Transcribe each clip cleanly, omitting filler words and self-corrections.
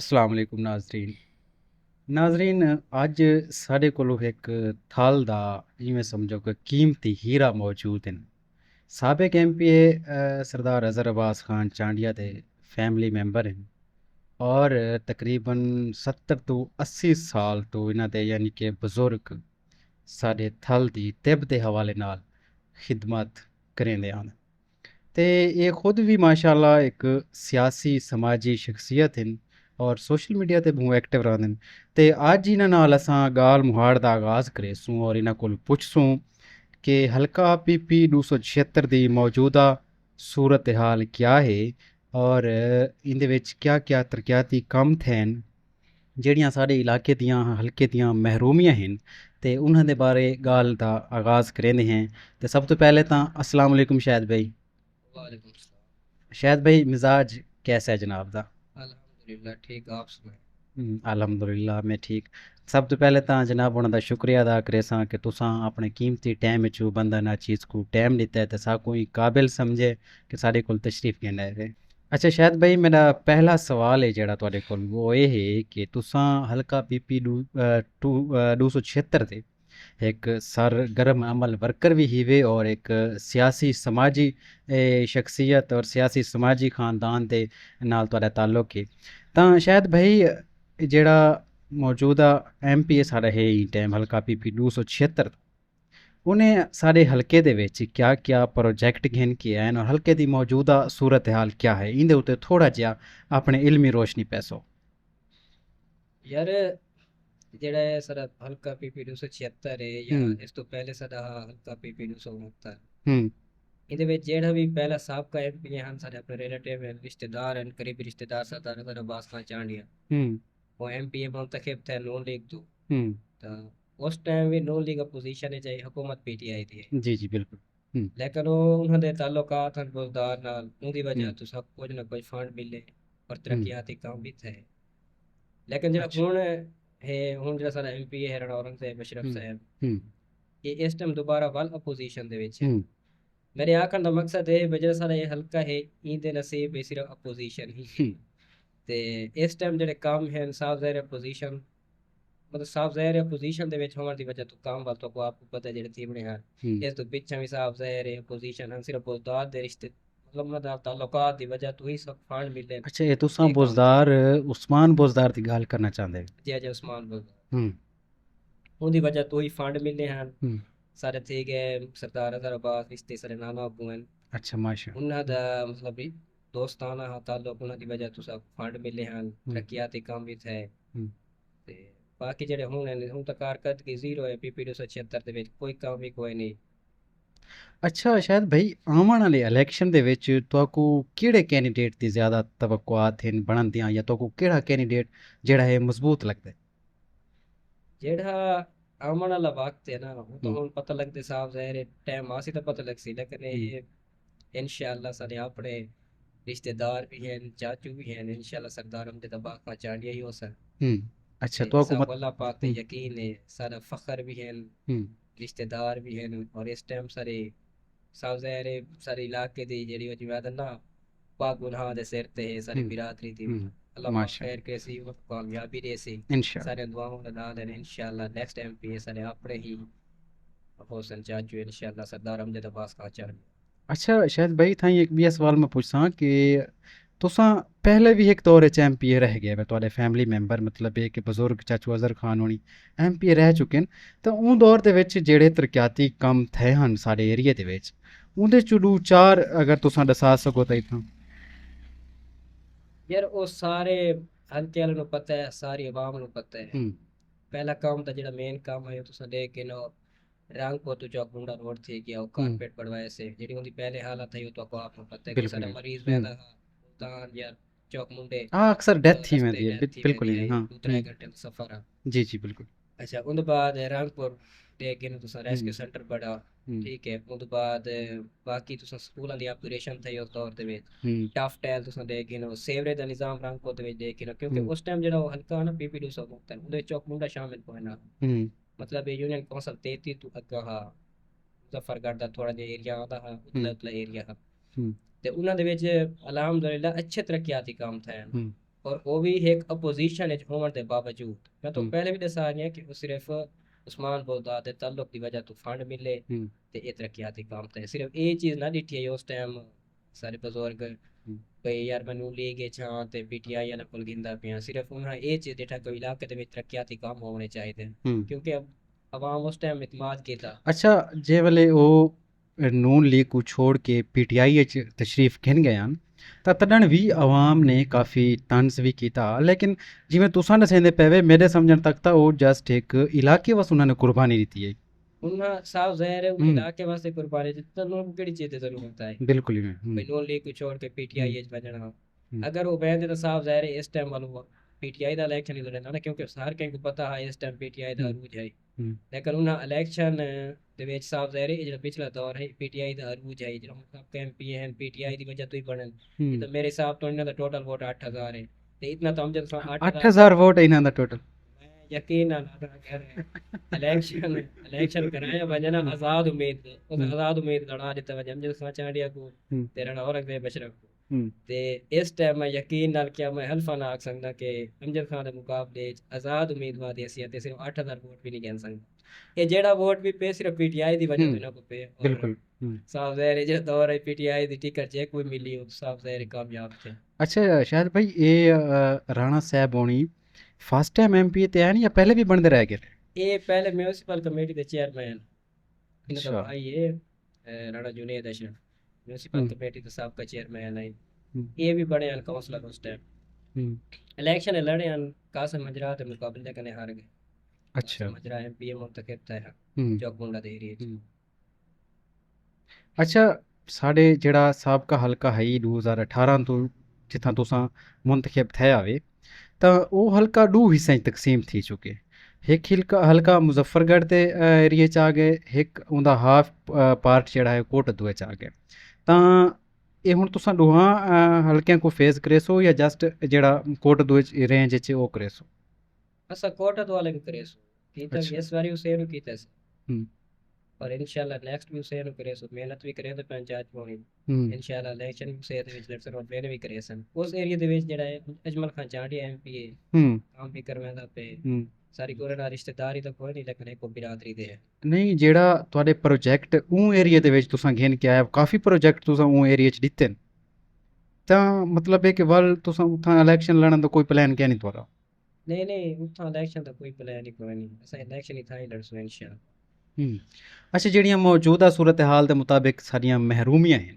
अस्सलाम वालेकुम नाज़रीन अज साढ़े कोलों एक थल दा जिवें समझो कि कीमती हीरा मौजूद न। साबिक एमपीए सरदार अज़हर अब्बास खान चांडिया दे फैमिली मैंबर हैं और तकरीबन 70 तो 80 साल तो इन्हां दे यानी कि बजुर्ग साढ़े थल दी तिब दे हवाले नाल खिदमत करेंदे हन। ते ये खुद भी माशाल्लाह एक सियासी समाजी शख्सियत हैं और सोशल मीडिया ते बहुत एक्टिव रहंदे न। ते अज इन्हां नाल असां ॻाल्हि मुहाड़ दा आगाज़ करेसूं और इन्हां कोल पुछसूं कि हल्का पीपी 276 दी मौजूदा सूरत हाल क्या है और इंदे विच क्या क्या तरक्याती कम थे न ਜਿਹੜੀਆਂ ਸਾਡੇ ਇਲਾਕੇ ਦੀਆਂ ਹਲਕੇ ਦੀਆਂ ਮਹਿਰੂਮੀਆਂ ਹਨ ਤੇ ਉਹਨਾਂ ਦੇ ਬਾਰੇ ਗੱਲ ਦਾ ਆਗਾਜ਼ ਕरेंदे हैं। तो सब तो पहले तो अस्सलाम वालेकुम शाहिद भाई। वालेकुम सलाम। शाहिद भाई मिजाज कैसा है जनाब दा? अल्हम्दुलिल्लाह ठीक, आप सुनाए? अल्हम्दुलिल्लाह मैं ठीक। सब तो पहले तो जनाब उन्हों का शुक्रिया अदा करे सां कि तुसां अपने कीमती टाइम चू बंदा ना चीज़ को टाइम दिता है तो साकू ही काबिल समझे कि साढ़े कोल तशरीफ कहना है। अच्छा शाहिद भाई मेरा पहला सवाल है जेड़ा तुहाडे कोल वो ये है कि तुसां हल्का पीपी 276 दे एक सरगर्म अमल वर्कर भी हीवे और एक सियासी समाजी शख्सियत और सियासी समाजी खानदान दे नाल तुहाडा ताल्लुक है। तां शायद भाई जेड़ा मौजूदा एमपी साढ़ा है ही टाइम हल्का पीपी 276 उन्हें सारे हल्के दे विच क्या क्या प्रोजेक्ट घिन के हैं और हल्के दी मौजूदा सूरत हाल क्या है इंदे उत्ते थोड़ा जिहा अपने इल्मी रोशनी पैसो। यार जेड़ा है सारा हल्का पीपी 276 है या हम्म इस तो पहले साਡਾ हल्का पीपी 269 हम्म ਇਹਦੇ ਵਿੱਚ ਜਿਹੜਾ ਵੀ ਪਹਿਲਾ ਸਾਬਕਾ ਐਮਪੀ ਹਨ ਸਾਡੇ ਆਪਣੇ ਰਿਲੇਟਿਵ ਹਨ ਰਿਸ਼ਤੇਦਾਰ ਹਨ ਕਰੀਬੀ ਰਿਸ਼ਤੇਦਾਰ ਸਰਦਾਰ ਨਜ਼ਰ अब्बास खान चांडिया हम्म वो एमपी मुंतखब थे नून लीग तो हम्म तो उस टाइम भी नून लीग अपोजिशन है चाहे हुकूमत पीटीआई थी जी जी बिल्कुल। लेकिन वो उन्होंने ताल्लुकात ਹਨ बुजदार नाल उनकी वजह हम्म तो सब कुछ ना कुछ फंड मिले और हम्म तरक्याती काम भी थे। लेकिन ਜਿਹੜਾ अच्छा ਹੁਣ ਹੈ ਹੁਣ ਜਿਹੜਾ ਸਾਡਾ ਐਮਪੀ ਹੈ ਰਣਾ ਔਰੰਗਜ਼ੇਬ ਅਸ਼ਰਫ हम्म ਸਾਹਿਬ हम्म ਇਹ ਇਸ ਟਾਈਮ ਦੁਬਾਰਾ ਵੱਲ ਅਪੋਜੀਸ਼ਨ ਦੇ ਵਿੱਚ ਹੈ। हम्म ਮੇਰੇ ਆਖਣ ਦਾ ਮਕਸਦ ਹੈ ਵੀ ਜਿਹੜਾ ਸਾਡਾ ਇਹ ਹਲਕਾ ਹੈ ਇਹਦੇ ਨਸੀਬ ਇਹ ਸਿਰਫ ਅਪੋਜੀਸ਼ਨ ਹੀ ਹੈ ਤੇ ਇਸ ਟਾਈਮ ਜਿਹੜੇ ਕੰਮ ਹੈ ਸਾਫ ਜ਼ਾਹਿਰ ਅਪੋਜੀਸ਼ਨ ਮਤਲਬ ਸਾਫ ਜ਼ਾਹਿਰ ਅਪੋਜੀਸ਼ਨ ਦੇ ਵਿੱਚ ਹੋਣ ਦੀ ਵਜ੍ਹਾ ਤੋਂ ਕੰਮ ਵੱਲ ਤੋਂ ਆਪको पता है ਜਿਹੜੇ ਤੀਵਣੇ ਹਨ हम्म ਇਸ ਤੋਂ ਪਿੱਛੇ ਵੀ ਸਾਫ ਜ਼ਾਹਿਰ ਹੈ ਅਪੋਜੀਸ਼ਨ ਹਨ ਸਿਰਫ ਬੁਜ਼ਦਾਰ ਦੇ ਰਿਸ਼ਤੇ मतलब ਉਹਨਾਂ ਦਾ ਤਾਲੁਕਾਤ ਦੀ ਵਜ੍ਹਾ ਤੋਂ ਹੀ ਸਭ ਫੰਡ ਮਿਲੇ अच्छा ये तुसां ਇਹ ਕੰਮ ਤੇ बुजदार उस्मान बुजदार की गाल करना चाहते हैं? ਜੇ ਉਸਮਾਨ ਬੁਜ਼ਦਾਰ हम्म ਉਹਦੀ ਵਜ੍ਹਾ ਤੋਂ ਹੀ ਫੰਡ ਮਿਲੇ ਹਨ हम्म ਸਾਰੇ ਠੀਕ ਹੈ ਸਰਦਾਰ ਅਜ਼ਹਰ ਅब्बास ਰਿਸ਼ਤੇ ਸਾਰੇ ਨਾਨਾ ਅੱਬੂ ਹਨ अच्छा माशा। ਉਹਨਾਂ ਦਾ ਮਤਲਬ ਵੀ ਦੋਸਤਾਨਾ ਤਾਲੁਕ ਉਹਨਾਂ ਦੀ ਵਜ੍ਹਾ ਤੋਂ ਸਭ ਫੰਡ ਮਿਲੇ ਹਨ हम्म ਤਰੱਕੀਆਤੀ ਕੰਮ ਵੀ ਥੇ हम्म ਤੇ ਬਾਕੀ ਜਿਹੜੇ ਹੁਣ ਤਾਂ ਕਾਰਕਰਦਗੀ ਜ਼ੀਰੋ ਹੈ ਪੀਪੀ 276 ਦੇ ਵਿੱਚ ਕੋਈ ਕੰਮ ਵੀ ਕੋਈ ਨਹੀਂ। अच्छा शायद भाई आने वाले इलेक्शन दे विच तुहाकू केड़े कैंडिडेट दी ज़्यादा तवक्कुआत हैं बनन दियां या तुहाकू केड़ा कैंडिडेट जेड़ा है मजबूत लगदा है? ਜਿਹੜਾ ਆਉਣ ਵਾਲਾ ਵਕਤ ਹੈ ਨਾ ਉਹ ਤਾਂ हम्म ਹੁਣ ਪਤਾ ਲੱਗਦੇ ਸਾਫ ਜ਼ਾਹਿਰ ਟਾਈਮ ਆਸੀ ਤਾਂ ਪਤਾ ਲੱਗ ਸੀ ਲੇਕਿन हम्म ਇਹ ਇਨਸ਼ਾਅੱਲਾ ਸਾਡੇ ਆਪਣੇ रिश्तेदार भी हैं चाचू भी हैं इंशाल्लाह सरदार हमदे दबा का चांडिया ही हो सर अच्छा ते तुहाकू सब मत अल्लाह पाक ते हम्म यकीन है सारा फख्र भी हैं हम्म रिश्तेदार भी हैं और इस टाइम सारे साफ ज़ाहिर है सारे इलाके दी जेड़ी वो जिम्मेदार ना पाक गुनाह दे सिर ते है सारी बिरादरी दी अल्लाह पाक माशा खैर कैसी कामयाबी दे सी इंशाल्लाह। सारे दुआओं दा नाल है इंशाल्लाह नेक्स्ट एमपी है सारे अपने ही हुसैन चाचू इंशाल्लाह सरदार हमदे दबास का चांडिया। अच्छा शायद भाई थाई एक भी सवाल मैं पूछां कि तुसां पहले भी एक दौर च एमपीए रह गए मैं तुहाडे फैमिली मैंबर मतलब एक बजुर्ग चाचू अजहर खान होनी एमपीए रह चुके न। तो उन दौर दे विच जेड़े तरक्याती कम थे हन साढ़े एरिया दे विच उंदे चुडू चार अगर तुसां दसा सको तो इत्थां। यार वो सारे हल्के वालों ਨੂੰ ਪਤਾ ਹੈ ਸਾਰੀ ਆਵਾਮ ਨੂੰ ਪਤਾ ਹੈ हम्म ਪਹਿਲਾ ਕੰਮ ਤਾਂ ਜਿਹੜਾ ਮੇਨ ਕੰਮ ਹੈ ਤੁਸੀਂ ਦੇਖ ਕੇ ਨਾ रंगपुर तो चौक मुंडा रोड थी गया वो हम्म कारपेट पड़वाए से जेडी उनकी पहले हालत है वो तो आपको पता है कि बिल्कुल सारा ही। मरीज हम्म वैदा मुल्तान या चौक मुंडे हाँ अक्सर तो डेथ ही में रस्ते दी है डेथ थी बिल्कुल वेंदी ही है हाँ। 2-3 घंटे का सफर है। जी जी बिल्कुल। अच्छा उनके बाद रंगपुर ते कि तुसा रेस्क्यू हम्म सेंटर बड़ा हम्म ठीक है उनके बाद बाकी तुसा स्कूलों दी ऑपरेशन थी उस दौर दे विच हम्म टफ टैल तुसा देख के ना सेवरेज दा निजाम रंगपुर दे विच देख के ना क्योंकि हम्म उस टाइम जेड़ा वो हल्का ना पीपी 200 मुक्त है उदे चौक मुंडा शामिल कोई ना हम्म मतलब ये यूनियन कौंसल 33 तो अग्गा हा मुजफ्फरगढ़ ਦਾ ਥੋੜਾ ਜਿਹਾ ਏਰੀਆ ਆਉਂਦਾ ਹੈ ਉਤਲਾ हम्म ਉਤਲਾ ਏਰੀਆ ਹੈ हम्म ਤੇ ਉਹਨਾਂ ਦੇ ਵਿੱਚ ਅਲਹਮਦੁਲਿਲਾ ਅੱਛੇ ਤਰੱਕੀਆਤੀ ਕੰਮ ਥੇ हम्म और वो भी एक अपोजिशन होने के बावजूद मैं तो हम्म पहले भी दसा रही कि वो सिर्फ उस्मान बोलदा दे ताल्लुक की वजह तो फंड मिले हम्म ते ये तरक्याती काम थे सिर्फ ये चीज़ ना दिखी है उस टाइम सारे बुजुर्ग हम्म भई यार मैं लीग छां ते पीटीआई वाले कोल गिंदा पिया सिर्फ उन्हें ये चीज़ दिखा कोई इलाके दे विच तरक्याती काम होने चाहिए हम्म। क्योंकि अब अवाम उस टाइम इतमाद कीता अच्छा जे वेले ਉਹ ਨੂਨ ਲੀਗ को छोड़ के पीटीआई च तशरीफ घिन गए ਹਨ ਤਾਂ ਤਦਣ ਵੀ ਆਵਾਮ ਨੇ ਕਾਫੀ ਤੰਜ਼ ਵੀ ਕੀਤਾ ਲੇਕਿਨ ਜਿਵੇਂ ਤੁਸੀਂ ਦੱਸਦੇ ਪਏ ਮੇਰੇ ਸਮਝਣ ਤੱਕ ਤਾਂ ਉਹ ਜਸਟ ਇੱਕ ਇਲਾਕੇ ਵਾਸ ਉਹਨਾਂ ਨੇ ਕੁਰਬਾਨੀ ਦਿੱਤੀ ਹੈ। उन्हें साफ ज़ाहिर है उन हम्म इलाके वास्ते कुर्बानी दी तो लोग केड़ी चीज़ दी ज़रूरत है बिल्कुल ही भाई नून लीग को छोड़ के हम्म पीटीआई च वजना हम्म अगर वो बहन तो साफ ज़ाहिर है इस टाइम वालों पीटीआई का इलेक्शन ही लड़ना ना क्योंकि हर कहीं को पता है इस टाइम पीटीआई का हम्म अरूज है हम्म लेकिन उन्हें इलेक्शन ਦੇ ਵਿੱਚ ਸਾਫ ਜ਼ਾਹਿਰ ਹੈ ਜਿਹੜਾ ਪਿਛਲਾ ਦੌਰ ਹੈ ਪੀਟੀਆਈ ਦਾ ਅਰੂਜ ਹੈ ਜਿਹੜਾ ਸਭ ਐਮਪੀ ਹਨ ਪੀਟੀਆਈ ਦੀ ਵਜ੍ਹਾ ਤੋਂ ਹੀ ਬਣਨ ਇਹ हम्म ਤਾਂ ਮੇਰੇ ਹਿਸਾਬ ਤੋਂ ਇਹਨਾਂ ਦਾ ਟੋਟਲ ਵੋਟ 8000 ਹੈ ਤੇ ਇਤਨਾ ਤਾਂ ਜਦ 8000 8000 ਵੋਟ ਹੈ ਇਹਨਾਂ ਦਾ ਟੋਟਲ। मैं यकीन ना अदा कर इलेक्शन इलेक्शन कराया वजना आजाद उम्मीद उस हम्म आजाद उम्मीद लड़ा दिता वजन जो समा चांडिया को हम्म तेरा औरंगजेब बशरफ को हम्म ਤੇ ਇਸ ਟਾਈਮ ਮੈਂ ਯਕੀਨ ਨਾਲ ਕਿਹਾ ਮੈਂ ਹਲਫਾ ਨਾ ਆਖ ਸਕਦਾ ਕਿ ਅਮਜਦ ਖਾਨ ਦੇ ਮੁਕਾਬਲੇ 'ਚ ਆਜ਼ਾਦ ਉਮੀਦਵਾਰ ਦੀ ਹਸੀਅਤ ਤੇ ਸਿਰਫ 8000 ਵੋਟ ਵੀ ਨਹੀਂ ਗਿਣ ਸਕਦਾ ਇਹ ਜਿਹੜਾ ਵੋਟ ਵੀ ਪੇ ਸਿਰਫ ਪੀਟੀਆਈ ਦੀ ਵਜ੍ਹਾ ਤੋਂ ਇਹਨਾਂ ਕੋ ਪੇ ਔਰ बिल्कुल ਸਾਫ ਜ਼ਾਹਿਰ ਹੈ ਜਿਹੜਾ ਦੌਰ ਹੈ ਪੀਟੀਆਈ ਦੀ ਟਿਕਟ ਚੈੱਕ ਵੀ ਮਿਲੀ ਉਹ ਸਾਫ ਜ਼ਾਹਿਰ ਹੈ ਕਾਮਯਾਬ थे अच्छा शायद भाई ये राणा साहब होनी फर्स्ट टाइम एमपी ते है नहीं या पहले भी बनते रह गए? ਇਹ ਪਹਿਲੇ ਮਿਊਨਿਸਪਲ ਕਮੇਟੀ ਦੇ ਚੇਅਰਮੈਨ ਇਹਨਾਂ ਦਾ अच्छा ਭਾਈ ਹੈ ਰਾਣਾ ਜੁਨੇਦ ਅਸ਼ਰਫ म्यूनसिपल हम्म कमेटी का साबका चेयरमैन है हम्म ये भी बड़े हैं काउंसलर उस टाइम हम्म, इलेक्शन लड़े हैं कासिम मजरा के मुकाबले लेकिन हार गए अच्छा कासिम मजरा एमपी मुंतखब था हम्म चौकुंडा दे एरिया हम्म। अच्छा साढ़े ਜਿਹੜਾ ਸਾਬਕਾ ਹਲਕਾ ਹੈ 2018 ਤੋਂ ਜਿੱਥਾਂ ਤੁਸਾਂ ਮੁੰਤਖਬ ਥਿਆ ਹੋਵੇ ਤਾਂ ਉਹ ਹਲਕਾ ਦੋ ਹਿੱਸਿਆਂ 'ਚ ਤਕਸੀਮ ਥੀ ਚੁੱਕੇ। ਇੱਕ ਹਲਕਾ ਮੁਜ਼ੱਫਰਗੜ੍ਹ ਦੇ ਏਰੀਏ 'ਚ ਆ ਗਏ, ਇੱਕ ਉਹਦਾ ਹਾਫ ਪਾਰਟ ਜਿਹੜਾ ਹੈ ਕੋਟਦੂਏ 'ਚ ਆ ਗਿਆ। ਤਾਂ ਇਹ ਹੁਣ ਤੁਸਾਂ ਦੋਹਾਂ ਹਲਕਿਆਂ को फेस करेसो या जस्ट ਜਿਹੜਾ ਕੋਟਦੂਏ 'ਚ ਰੇਂਜ 'ਚ ਉਹ ਕरेसो? असा कोटा तो वाले करे सो कीता अच्छा इस बारी उसे नु कीता से हम्म और इंशाल्लाह नेक्स्ट भी उसे नु करे सो मेहनत भी करे तो पंचायत होनी हम्म इंशाल्लाह इलेक्शन भी उसे ਦੇ ਵਿੱਚ ਲੜ ਸਕਣ ਮੈਨੇ ਵੀ ਕਰੇ ਸਨ ਉਸ ਏਰੀਆ ਦੇ ਵਿੱਚ ਜਿਹੜਾ ਹੈ ਅਜਮਲ ਖਾਨ ਚਾਂਡੀ ਐਮਪੀ ਹੈ हम्म ਕੰਮ ਵੀ ਕਰਵਾਉਂਦਾ ਪਏ हम्म। ਸਾਰੀ ਕੋਲ ਨਾਲ ਰਿਸ਼ਤੇਦਾਰੀ ਤਾਂ ਕੋਈ ਨਹੀਂ ਲੇਕਿਨ ਇੱਕ ਬਿਰਾਦਰੀ ਦੇ ਹੈ ਨਹੀਂ ਜਿਹੜਾ ਤੁਹਾਡੇ ਪ੍ਰੋਜੈਕਟ ਉਹ ਏਰੀਆ ਦੇ ਵਿੱਚ ਤੁਸਾਂ ਘਿਨ ਕੇ ਆਇਆ ਕਾਫੀ ਪ੍ਰੋਜੈਕਟ ਤੁਸਾਂ ਉਹ ਏਰੀਆ 'ਚ ਦਿੱਤੇ ਨੇ ਤਾਂ ਮਤਲਬ ਇਹ ਕਿ ਵੱਲ ਤੁਸਾਂ ਉੱਥਾਂ ਇਲੈਕਸ਼ਨ ਲੜਨ ਦਾ ਕੋਈ ਪਲਾਨ ਕਿਆ ਨਹੀਂ ਤੁਹਾਡਾ? ਨਹੀਂ ਨਹੀਂ ਉੱਥਾਂ ਇਲੈਕਸ਼ਨ ਦਾ ਕੋਈ ਪਲਾਨ ਨਹੀਂ ਕੋਈ ਨਹੀਂ ਅਸਾਂ ਇਲੈਕਸ਼ਨ ਹੀ ਥਾਂ ਹੀ ਲੜਸੋ ਇਨਸ਼ਾਅੱਲਾ ਹੂੰ। ਅੱਛਾ ਜਿਹੜੀਆਂ ਮੌਜੂਦਾ ਸੂਰਤ ਹਾਲ ਦੇ ਮੁਤਾਬਿਕ ਸਾਰੀਆਂ ਮਹਿਰੂਮੀਆਂ ਹਨ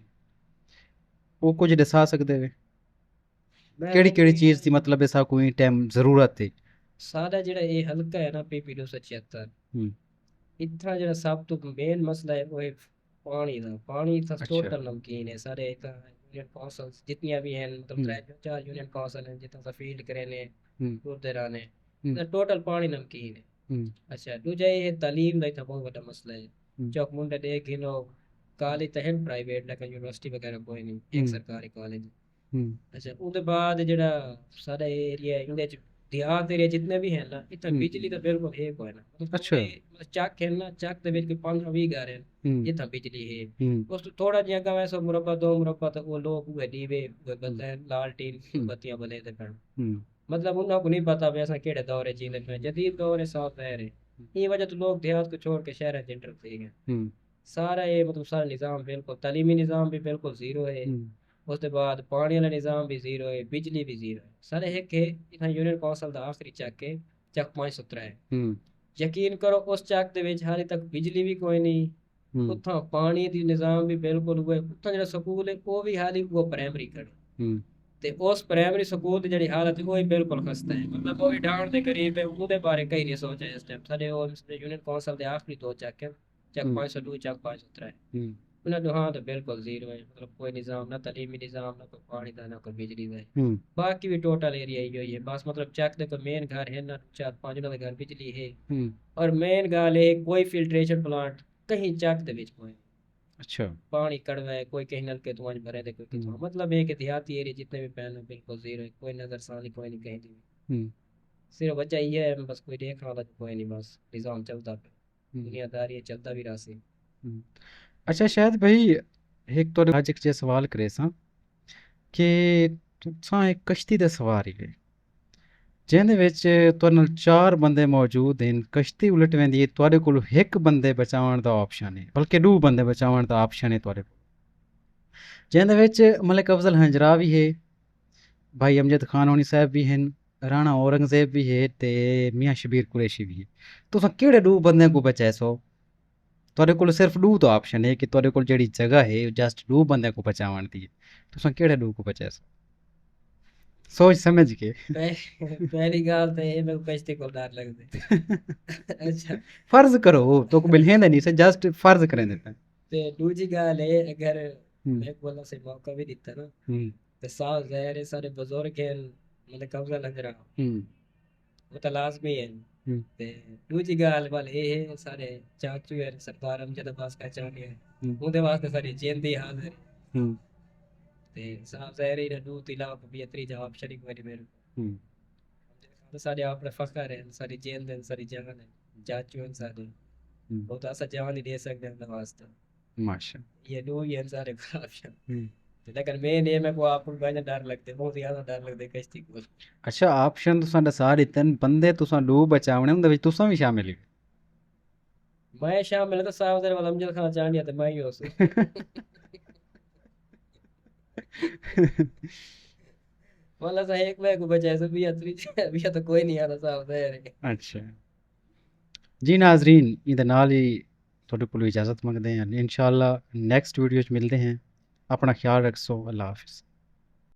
ਉਹ ਕੁਝ ਦਸਾ ਸਕਦੇ ਵੇ ਕਿਹੜੀ ਕਿਹੜੀ ਚੀਜ਼ ਦੀ ਮਤਲਬ ਐਸਾ ਕੋਈ ਟਾਈਮ ਜ਼ਰੂਰਤ ਹੈ? ਸਾਡਾ ਜਿਹੜਾ ਇਹ ਹਲਕਾ ਹੈ ਨਾ ਪੀਪੀ 276 ਹੂੰ ਇੱਥਾ ਜਿਹੜਾ ਸਭ ਤੋਂ ਮੇਨ ਮਸਲਾ ਹੈ ਉਹ ਹੈ ਪਾਣੀ ਦਾ ਪਾਣੀ ਤਾਂ ਅੱਛਾ ਟੋਟਲ ਨਮਕੀਨ ਹੈ ਸਾਰੇ ਤਾਂ यूनियन कौंसल जितनियां भी हैं मतलब हम्म त्रै चार यूनियन कौंसल हैं जितना सा फील्ड करे ने हम्म टूरते रहने हम्म टोटल पानी नमकीन है हम्म अच्छा दूजा ये तालीम का इतना बहुत बड़ा मसला है हम्म चौक मुंडे दे गिनो कॉलेज तो हैं प्राइवेट लेकिन यूनिवर्सिटी वगैरह कोई नहीं एक हम्म सरकारी कॉलेज हम्म अच्छा ਉਹਦੇ ਬਾਅਦ ਜਿਹੜਾ ਸਾਡਾ ਏਰੀਆ ਇਹਦੇ ਚ ਦਿਹਾਤ ਏਰੀਆ ਜਿੰਨੇ ਵੀ ਹਨ ਨਾ ਇੱਥੇ हम्म ਬਿਜਲੀ ਦਾ ਬਿਲਕੁਲ ਹੈ ਕੋਈ ਨਾ ਮਤਲਬ अच्छा ਪੂਰੇ ਚੱਕ ਹੈ ਨਾ ਚੱਕ ਦੇ ਵਿੱਚ ਕੋਈ 15-20 ਘਰ ਹਨ हम्म ਜਿੱਥੇ ਬਿਜਲੀ ਹੈ हम्म ਉਸ ਤੋਂ ਥੋੜਾ ਜਿਹਾ ਅੱਗਾ ਵੈਸੋ ਮੁਰੱਬਾ ਦੋ ਮੁਰੱਬਾ ਤਾਂ ਉਹ ਲੋਕ ਉਹ ਦੀਵੇ ਉਹ ਬੰਦੇ ਲਾਲਟੀਨ हम्म ਬੱਤੀਆਂ ਬਲੇ ਤੇ ਪੈਣ हम्म मतलब उन्हें को नहीं पता भी ऐसा केड़े दौर है जीने में जदीद दौर है साफ ज़ाहिर है ये वजह तो लोग देहात को छोड़ के शहर में एंटर कर गए हम्म सारा ये मतलब सारा निज़ाम बिल्कुल तालीमी निज़ाम भी बिल्कुल ज़ीरो है हम्म उसके बाद पानी वाला निज़ाम भी ज़ीरो है बिजली भी ज़ीरो है सारे एक है इतना यूनियन कौंसल का आखिरी चक है चक 517 है हम्म यकीन करो उस चक के विच हाले तक बिजली भी कोई नहीं हम्म उत्थां पानी दी निज़ाम भी बिल्कुल हुए उत्थां जेह्ड़ा स्कूल है वो भी हाली वो प्राइमरी कर हम्म ਤੇ ਉਸ ਪ੍ਰਾਇਮਰੀ ਸਕੂਲ ਦੀ ਜਿਹੜੀ ਹਾਲਤ ਉਹ ਹੀ ਬਿਲਕੁਲ ਖਸਤਾ ਹੈ ਮਤਲਬ ਉਹ ਵੀ ਡਾਊਨ ਦੇ ਕਰੀਬ ਹੈ ਉਹਦੇ ਬਾਰੇ ਕਈ ਨਹੀਂ ਸੋਚਿਆ ਇਸ ਟਾਈਮ ਸਾਡੇ ਉਹ ਯੂਨੀਅਨ ਕੌਂਸਲ ਦੇ ਆਖਰੀ ਦੋ ਚੱਕ ਹੈ ਚੱਕ 502 ਚੱਕ 503 हम्म ਉਹਨਾਂ ਦੋਹਾਂ ਦਾ ਬਿਲਕੁਲ ਜ਼ੀਰੋ ਹੈ ਮਤਲਬ ਕੋਈ ਨਿਜ਼ਾਮ ਨਾ ਤਾਲੀਮੀ ਨਿਜ਼ਾਮ ਨਾ ਕੋਈ ਪਾਣੀ ਦਾ ਨਾ ਕੋਈ ਬਿਜਲੀ ਦਾ हम्म ਬਾਕੀ ਵੀ ਟੋਟਲ ਏਰੀਆ ਹੀ ਹੋਈ ਹੈ ਬਸ ਮਤਲਬ ਚੱਕ ਦੇ ਕੋਈ ਮੇਨ ਘਰ ਹੈ ਨਾ ਚਾਰ ਪੰਜ ਉਹਨਾਂ ਦੇ ਘਰ ਬਿਜਲੀ ਹੈ हम्म ਔਰ ਮੇਨ ਗੱਲ ਹੈ ਕੋਈ ਫਿਲਟਰੇਸ਼ਨ ਪਲਾਂਟ ਕहीं ਚੱਕ ਦੇ ਵਿੱਚ ਕੋਈ अच्छा पानी कड़वा है कोई कहीं नलके धुआं भरे थे कोई धुआं मतलब है कि देहाती एरिया जितने भी पहले बिल्कुल जीरो है कोई नजरसानी कोई नहीं कहीं भी हम्म सिर्फ वजह ये है बस कोई देख रहा था कोई नहीं बस निज़ाम चलता पे हम्म दुनियादारी है चलता भी रहा सी हम्म। अच्छा शायद भाई एक तो आज एक जे सवाल करे सां कि तुसां एक कश्ती ते सवार ही जिहदे विच तुहाडे नाल 4 बंदे मौजूद हन कश्ती उलट वेंदी है तुहाडे कोल हिक बंदे बचाउण दा ऑप्शन है बल्कि 2 बंदे बचाउण दा ऑप्शन है तुहाडे कोल जिहदे विच मलिक अफजल हंजरा भी है भाई अमजद खान होनी साहब भी हैं राणा औरंगजेब भी है ते मियां शबीर कुरैशी भी है तुसां केह्ड़े 2 बंदे को बचाए सो तुहाडे कोल सिर्फ 2 तो ऑप्शन है कि तुहाडे कोल जेह्ड़ी जगह है जस्ट 2 बंदे को बचाउण दी तुसां केह्ड़े 2 को बचाए सो सोच समझ के पहली गल तो ये मेरे को कश्ती को डर लगदा अच्छा फर्ज करो तो को बिल्हेंदा नहीं से जस्ट फर्ज करें देता है ते दूजी गल है अगर हम्म मेरे को अल्लाह से मौका भी दिता ना हम्म ते साफ ज़ाहिर है सारे बुजुर्ग हैं मतलब कब्जा नजर आ हम्म वो तो लाजमी है हम्म ते दूजी गल वाल ये है सारे चाचू है सरदार अमजद अब्बास का चाहने हम्म उनके वास्ते सारी जेंदी हाजिर है हम्म ते साफ ज़ाहिर है दू तिला बेहतरी जवाब शरीक मेरी मेरे हम्म तो सारे अपने फखर हैं सारी जेंद हैं सारी जान है चाचू हैं सारे वो तो ऐसा जान ही दे सकते हैं वास्ते माशा ये दो ही हैं सारे ऑप्शन हम्म लेकिन मेन ये मेरे को आपको कहने डर लगते बहुत ज्यादा डर लगते कश्ती को अच्छा ऑप्शन तुसां दे सारे 3 बंदे तुसां 2 बचावने उंदे विच तुसां भी शामिल हो मैं शामिल तो साहब जरा वाला अमजद खान चांडिया तो मैं ही होसू वाला सा एक मैं को बचाए सो बिया तो कोई नहीं आना साहब दे अच्छा जी नाजरीन ਇਹਦੇ ਨਾਲ ਹੀ ਤੁਹਾਡੇ ਕੋਲੋਂ ਇਜਾਜ਼ਤ ਮੰਗਦੇ ਹਾਂ ਇਨਸ਼ਾਅੱਲਾ ਨੈਕਸਟ ਵੀਡੀਓ 'ਚ ਮਿਲਦੇ ਹਾਂ ਆਪਣਾ ਖਿਆਲ ਰੱਖੋ ਅੱਲਾ ਹਾਫਿਜ਼